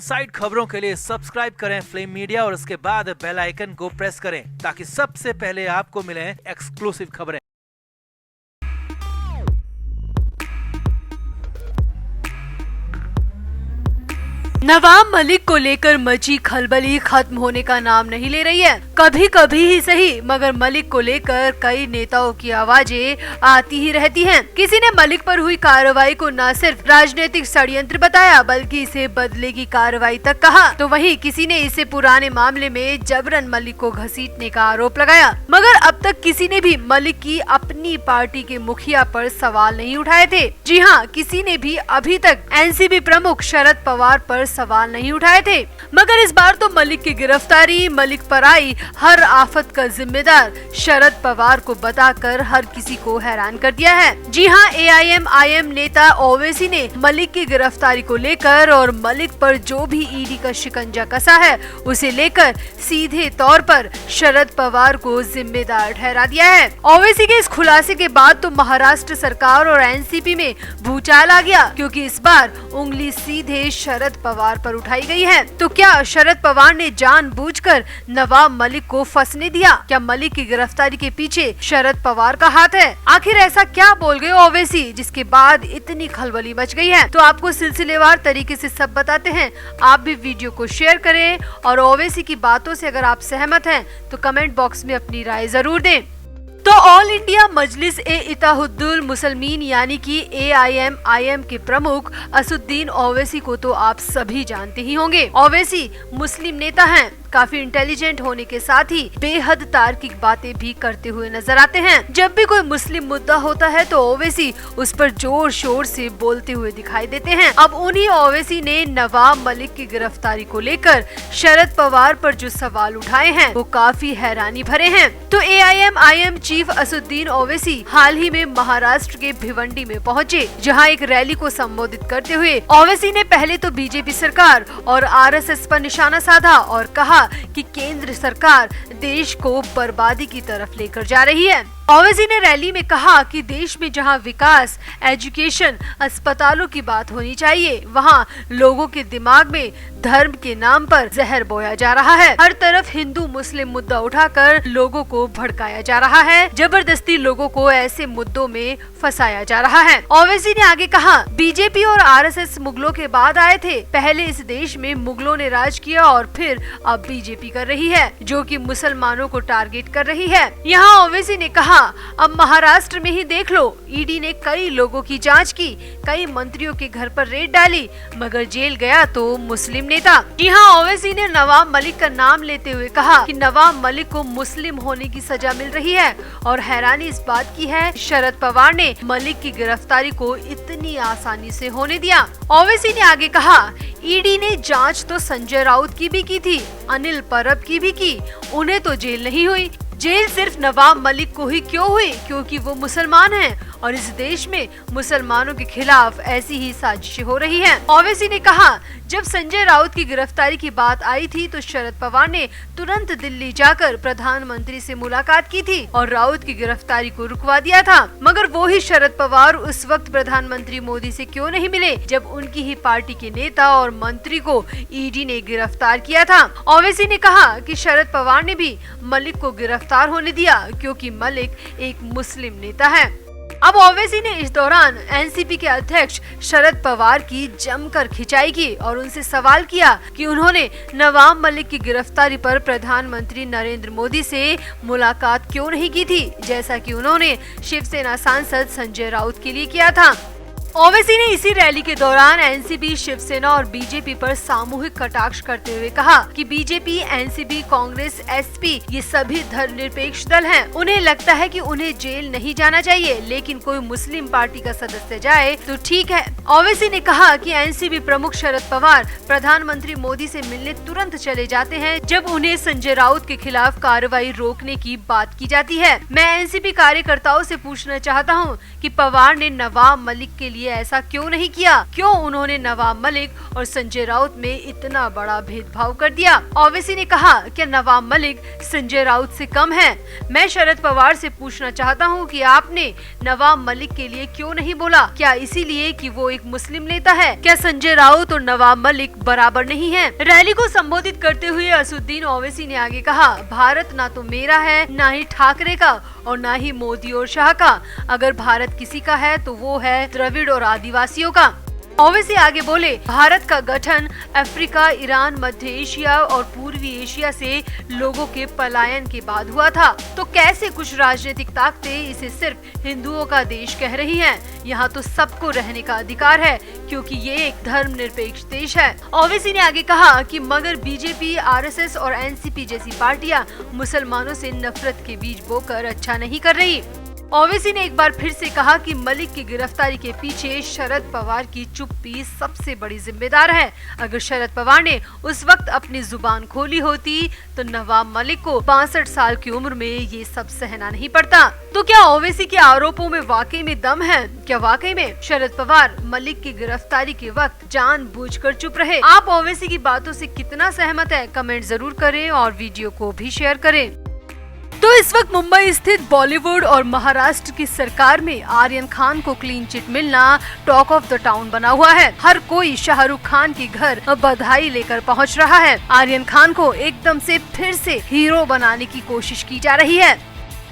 Side खबरों के लिए सब्सक्राइब करें फ्लेम मीडिया और उसके बाद बेल आइकन को प्रेस करें ताकि सबसे पहले आपको मिले एक्सक्लूसिव खबरें। नवाब मलिक को लेकर मची खलबली खत्म होने का नाम नहीं ले रही है। कभी कभी ही सही मगर मलिक को लेकर कई नेताओं की आवाजें आती ही रहती हैं। किसी ने मलिक पर हुई कार्रवाई को न सिर्फ राजनीतिक षड्यंत्र बताया बल्कि इसे बदले की कार्रवाई तक कहा, तो वहीं किसी ने इसे पुराने मामले में जबरन मलिक को घसीटने का आरोप लगाया। मगर अब तक किसी ने भी मलिक की अपनी पार्टी के मुखिया पर सवाल नहीं उठाए थे। जी हाँ, किसी ने भी अभी तक एनसीपी प्रमुख शरद पवार पर सवाल नहीं उठाए थे। मगर इस बार तो मलिक की गिरफ्तारी, मलिक पर आई हर आफत का जिम्मेदार शरद पवार को बताकर हर किसी को हैरान कर दिया है। जी हाँ, एआईएम नेता ओवैसी ने मलिक की गिरफ्तारी को लेकर और मलिक पर जो भी ईडी का शिकंजा कसा है उसे लेकर सीधे तौर पर शरद पवार को जिम्मेदार ठहरा दिया है। ओवैसी के इस खुलासे के बाद तो महाराष्ट्र सरकार और एनसीपी में भूचाल आ गया, क्योंकि इस बार उंगली सीधे शरद पवार पर उठाई गई है। तो क्या शरद पवार ने जानबूझकर नवाब मलिक को फंसने दिया? क्या मलिक की गिरफ्तारी के पीछे शरद पवार का हाथ है? आखिर ऐसा क्या बोल गए ओवैसी जिसके बाद इतनी खलबली मच गई है? तो आपको सिलसिलेवार तरीके से सब बताते हैं। आप भी वीडियो को शेयर करें और ओवैसी की बातों से अगर आप सहमत हैं तो कमेंट बॉक्स में अपनी राय जरूर दें। तो ऑल इंडिया मजलिस ए इत्तेहादुल मुसलमीन यानी कि एआईएम के प्रमुख असदुद्दीन ओवैसी को तो आप सभी जानते ही होंगे। ओवैसी मुस्लिम नेता हैं, काफी इंटेलिजेंट होने के साथ ही बेहद तार्किक बातें भी करते हुए नजर आते हैं। जब भी कोई मुस्लिम मुद्दा होता है तो ओवैसी उस पर जोर शोर से बोलते हुए दिखाई देते हैं। अब उन्हीं ओवैसी ने नवाब मलिक की गिरफ्तारी को लेकर शरद पवार पर जो सवाल उठाए हैं वो काफी हैरानी भरे हैं। तो एआईएम चीफ असदुद्दीन ओवैसी हाल ही में महाराष्ट्र के भिवंडी में पहुंचे, जहां एक रैली को संबोधित करते हुए ओवैसी ने पहले तो बीजेपी सरकार और आरएसएस पर निशाना साधा और कहा कि केंद्र सरकार देश को बर्बादी की तरफ लेकर जा रही है। ओवैसी ने रैली में कहा कि देश में जहां विकास, एजुकेशन, अस्पतालों की बात होनी चाहिए, वहां लोगों के दिमाग में धर्म के नाम पर जहर बोया जा रहा है। हर तरफ हिंदू मुस्लिम मुद्दा उठाकर लोगों को भड़काया जा रहा है। जबरदस्ती लोगों को ऐसे मुद्दों में फंसाया जा रहा है। ओवैसी ने आगे कहा, बीजेपी और आरएसएस मुगलों के बाद आए थे। पहले इस देश में मुगलों ने राज किया और फिर अब बीजेपी कर रही है, जो कि मुसलमानों को टारगेट कर रही है। यहाँ ओवैसी ने कहा, अब महाराष्ट्र में ही देख लो, ईडी ने कई लोगों की जांच की, कई मंत्रियों के घर पर रेड डाली, मगर जेल गया तो मुस्लिम नेता। जी हाँ, ओवैसी ने नवाब मलिक का नाम लेते हुए कहा कि नवाब मलिक को मुस्लिम होने की सजा मिल रही है और हैरानी इस बात की है शरद पवार ने मलिक की गिरफ्तारी को इतनी आसानी से होने दिया। ओवैसी ने आगे कहा, ईडी ने जांच तो संजय राउत की भी की थी, अनिल परब की भी की, उन्हें तो जेल नहीं हुई। जेल सिर्फ नवाब मलिक को ही क्यों हुई? क्योंकि वो मुसलमान हैं और इस देश में मुसलमानों के खिलाफ ऐसी ही साजिशें हो रही हैं। ओवैसी ने कहा, जब संजय राउत की गिरफ्तारी की बात आई थी तो शरद पवार ने तुरंत दिल्ली जाकर प्रधानमंत्री से मुलाकात की थी और राउत की गिरफ्तारी को रुकवा दिया था। मगर वो ही शरद पवार उस वक्त प्रधानमंत्री मोदी से क्यों नहीं मिले जब उनकी ही पार्टी के नेता और मंत्री को ईडी ने गिरफ्तार किया था? ओवैसी ने कहा कि शरद पवार ने भी मलिक को गिरफ्तार होने दिया क्योंकि मलिक एक मुस्लिम नेता है। अब ओवैसी ने इस दौरान एनसीपी के अध्यक्ष शरद पवार की जमकर खिंचाई की और उनसे सवाल किया कि उन्होंने नवाब मलिक की गिरफ्तारी पर प्रधानमंत्री नरेंद्र मोदी से मुलाकात क्यों नहीं की थी, जैसा कि उन्होंने शिवसेना सांसद संजय राउत के लिए किया था। ओवैसी ने इसी रैली के दौरान एनसीपी, शिवसेना और बीजेपी पर सामूहिक कटाक्ष करते हुए कहा कि बीजेपी, एनसीपी, कांग्रेस, एसपी ये सभी धर्मनिरपेक्ष दल हैं। उन्हें लगता है कि उन्हें जेल नहीं जाना चाहिए, लेकिन कोई मुस्लिम पार्टी का सदस्य जाए तो ठीक है। ओवैसी ने कहा कि एनसीपी प्रमुख शरद पवार प्रधानमंत्री मोदी से मिलने तुरंत चले जाते हैं जब उन्हें संजय राउत के खिलाफ कार्रवाई रोकने की बात की जाती है। मैं एनसीपी कार्यकर्ताओं से पूछना चाहता हूँ कि पवार ने नवाब मलिक के लिए ऐसा क्यों नहीं किया? क्यों उन्होंने नवाब मलिक और संजय राउत में इतना बड़ा भेदभाव कर दिया। ओवैसी ने कहा कि नवाब मलिक संजय राउत से कम है। मैं शरद पवार से पूछना चाहता हूं कि आपने नवाब मलिक के लिए क्यों नहीं बोला? क्या इसीलिए कि वो एक मुस्लिम नेता है? क्या संजय राउत और नवाब मलिक बराबर नहीं है? रैली को संबोधित करते हुए असदुद्दीन ओवैसी ने आगे कहा, भारत ना तो मेरा है, ना ही ठाकरे का और ना ही मोदी और शाह का। अगर भारत किसी का है तो वो है द्रविड़ और आदिवासियों का। ओवैसी आगे बोले, भारत का गठन अफ्रीका, ईरान, मध्य एशिया और पूर्वी एशिया से लोगों के पलायन के बाद हुआ था। तो कैसे कुछ राजनीतिक ताकतें इसे सिर्फ हिंदुओं का देश कह रही हैं? यहाँ तो सबको रहने का अधिकार है, क्योंकि ये एक धर्मनिरपेक्ष देश है। ओवैसी ने आगे कहा कि मगर बीजेपी, आरएसएस और एनसीपी जैसी पार्टियां मुसलमानों से नफरत के बीज बोकर अच्छा नहीं कर रही। ओवैसी ने एक बार फिर से कहा कि मलिक की गिरफ्तारी के पीछे शरद पवार की चुप्पी सबसे बड़ी जिम्मेदार है। अगर शरद पवार ने उस वक्त अपनी जुबान खोली होती तो नवाब मलिक को 62 साल की उम्र में ये सब सहना नहीं पड़ता। तो क्या ओवैसी के आरोपों में वाकई में दम है? क्या वाकई में शरद पवार मलिक की गिरफ्तारी के वक्त जानबूझकर चुप रहे? आप ओवैसी की बातों से कितना सहमत है? कमेंट जरूर करें और वीडियो को भी शेयर करें। तो इस वक्त मुंबई स्थित बॉलीवुड और महाराष्ट्र की सरकार में आर्यन खान को क्लीन चिट मिलना टॉक ऑफ द टाउन बना हुआ है। हर कोई शाहरुख खान के घर बधाई लेकर पहुंच रहा है। आर्यन खान को एकदम से फिर से हीरो बनाने की कोशिश की जा रही है।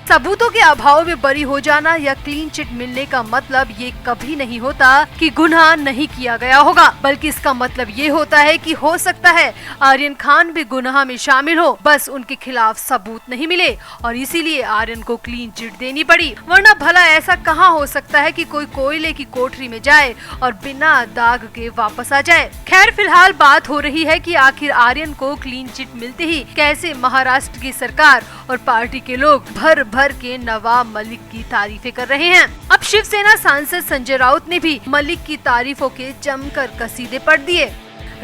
सबूतों के अभाव में बरी हो जाना या क्लीन चिट मिलने का मतलब ये कभी नहीं होता कि गुनाह नहीं किया गया होगा, बल्कि इसका मतलब ये होता है कि हो सकता है आर्यन खान भी गुनाह में शामिल हो, बस उनके खिलाफ सबूत नहीं मिले और इसीलिए आर्यन को क्लीन चिट देनी पड़ी। वरना भला ऐसा कहाँ हो सकता है कि कोई कोयले की कोठरी में जाए और बिना दाग के वापस आ जाए। खैर, फिलहाल बात हो रही है कि आखिर आर्यन को क्लीन चिट मिलते ही कैसे महाराष्ट्र की सरकार और पार्टी के लोग भर के नवाब मलिक की तारीफें कर रहे हैं। अब शिवसेना सांसद संजय राउत ने भी मलिक की तारीफों के जमकर कसीदे पढ़ दिए।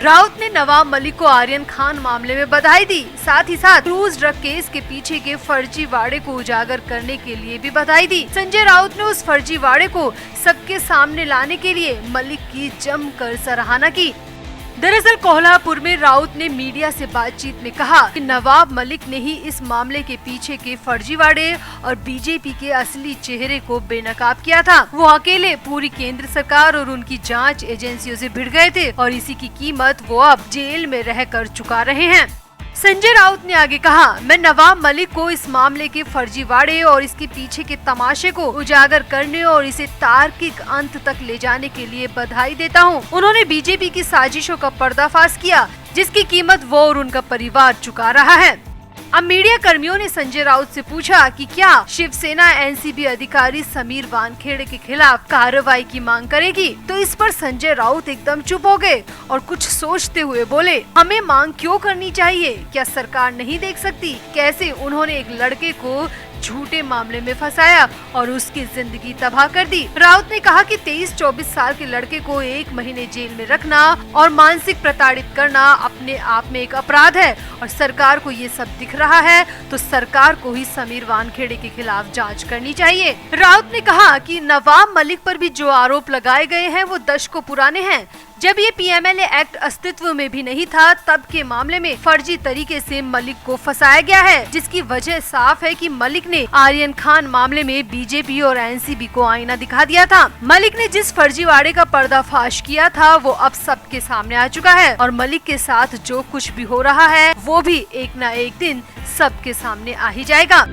राउत ने नवाब मलिक को आर्यन खान मामले में बधाई दी, साथ ही साथ क्रूज ड्रग केस के पीछे के फर्जीवाड़े को उजागर करने के लिए भी बधाई दी। संजय राउत ने उस फर्जीवाड़े को सबके सामने लाने के लिए मलिक की जमकर सराहना की। दरअसल कोल्हापुर में राउत ने मीडिया से बातचीत में कहा कि नवाब मलिक ने ही इस मामले के पीछे के फर्जीवाड़े और बीजेपी के असली चेहरे को बेनकाब किया था। वो अकेले पूरी केंद्र सरकार और उनकी जांच एजेंसियों से भिड़ गए थे और इसी की कीमत वो अब जेल में रह कर चुका रहे हैं। संजय राउत ने आगे कहा, मैं नवाब मलिक को इस मामले के फर्जीवाड़े और इसके पीछे के तमाशे को उजागर करने और इसे तार्किक अंत तक ले जाने के लिए बधाई देता हूं। उन्होंने बीजेपी की साजिशों का पर्दाफाश किया, जिसकी कीमत वो और उनका परिवार चुका रहा है। अब मीडिया कर्मियों ने संजय राउत से पूछा कि क्या शिवसेना एनसीबी अधिकारी समीर वानखेड़े के खिलाफ कार्रवाई की मांग करेगी, तो इस पर संजय राउत एकदम चुप हो गए और कुछ सोचते हुए बोले, हमें मांग क्यों करनी चाहिए? क्या सरकार नहीं देख सकती कैसे उन्होंने एक लड़के को झूठे मामले में फंसाया और उसकी जिंदगी तबाह कर दी? राउत ने कहा कि 23-24 साल के लड़के को 1 महीने जेल में रखना और मानसिक प्रताड़ित करना अपने आप में एक अपराध है और सरकार को ये सब दिख रहा है, तो सरकार को ही समीर वानखेड़े के खिलाफ जांच करनी चाहिए। राउत ने कहा कि नवाब मलिक पर भी जो आरोप लगाए गए हैं वो दशकों पुराने हैं। जब ये पीएमएलए एक्ट अस्तित्व में भी नहीं था, तब के मामले में फर्जी तरीके से मलिक को फंसाया गया है, जिसकी वजह साफ है कि मलिक ने आर्यन खान मामले में बीजेपी और एनसीबी को आईना दिखा दिया था। मलिक ने जिस फर्जीवाड़े का पर्दाफाश किया था वो अब सबके सामने आ चुका है और मलिक के साथ जो कुछ भी हो रहा है वो भी एक न एक दिन सबके सामने आ ही जाएगा।